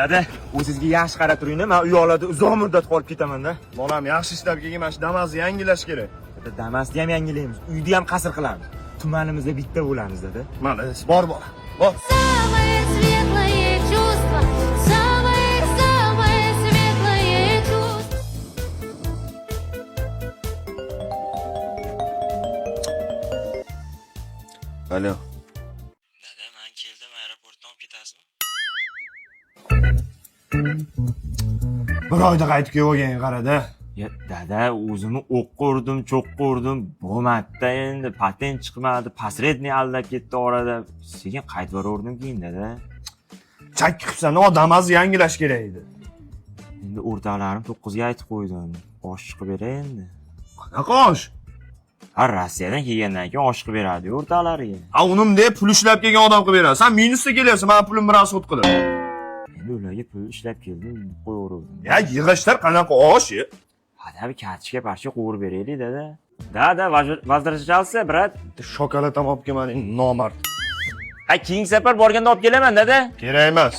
Dada, o'zingizga yaxshi qarab turing-da, men uy oladi uzoq muddat qolib ketaman-da. Bolam yaxshi ishlab kelgan mana shu Damas'ni yangilash kerak. Dada, Damas'ni ham yangilaymiz, uyni ham qasr qilamiz. Tumanimizda bitta bo'lamiz, dada. Malades, bor bola. Bor. Самое светлое чувство, самое светлое чувство. Alo. Dada, men keldim, aeroportdan olib ketasizmi? Bir oyda qaytib kelgan qarada. Ya dada, o'zimni o'qqa urdim, cho'qqa urdim, bo'lmadi endi, patent chiqmadi, posredniy aldab ketdi orada. Sekin qaytib boraverdim keyin dada. Chakki qilsan, o Damas'ni yangilash kerak edi. Endi o'rtoqlarim 9 ga aytib qo'ydim. Osh chiqib beray endi. Qanaqa osh? Ha, Rossiyadan kelgandan keyin osh qilib beradi o'rtoqlariga. Ha, unim deb pul ishlab kelgan odam qilib beradi. Sen minusda kelyapsan, men pulim bilan sud qilib. Endi ularga pul ishlab keldim, qo'yaverdim. Ya, yig'ishlar qanaqa osh? Hadi bir kartochka parcha qo'yib beraylik dada. Dada, возвращался, брат. Shokolad ham olib kelmading, nomard. Ha, keyingi safar borganda olib kelaman dada. Kerak emas.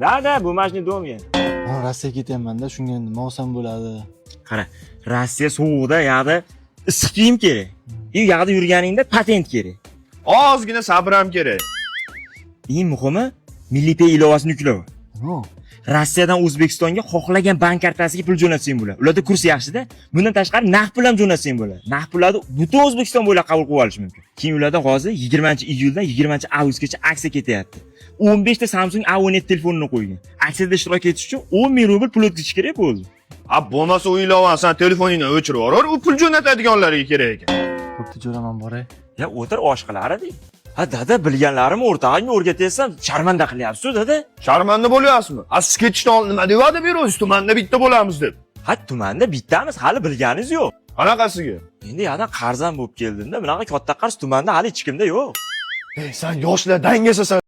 Dada, bu mashni domga. Men Rossiyaga ketyapman-da, shunga nima olsam bo'ladi? Qara, Rossiya sovuqda, yoqda issiq kiyim kerak. Yoqda yurganingda patent kerak. Ozgina sabr ham kerak. Eng muhimi, Milliy Pay ilovasini yuklav. Nima? Rossiyadan O'zbekistonga xohlagan bank kartasiga pul jo'natsang bo'ladi. Ularda kurs yaxshi-da. Bundan tashqari naqd pul ham jo'natsang bo'ladi. Naqd pullarni butun O'zbekiston bo'ylab qabul qilib olish mumkin. Keyin ularda hozir 20-iyuldan 20-avgustgacha aksiya ketyapti. 15 ta Samsung A17 telefonini qo'ygan. Aksiyada ishtirok etish uchun 10 ming rubl pul o'tkazish kerak bo'ldi. Ha, bo'lmasa u ilovani sen telefoningdan o'chirib yuborur, u pul jo'natadiganlarga kerak ekan. Bo'pti, jo'raman boray. Ya o'tir osh qilardi. Ha dada, bilganlarimni o'rtog'imga o'rgataysam, sharmanda qilyapsiz-ku dada. Sharmanda bo'lyapsizmi? Ha, siz ketishdan oldin nima deb va'da berasiz? Tumanda bitta bo'lamiz deb. Ha, tumanda bittamiz, hali bilganingiz yo'q. Qanaqasiga? Endi yana qarzan bo'lib keldim-da, bunaqa katta qarz tumanda hali hech kimda yo'q. Ey, sen yoshlar dangasasan.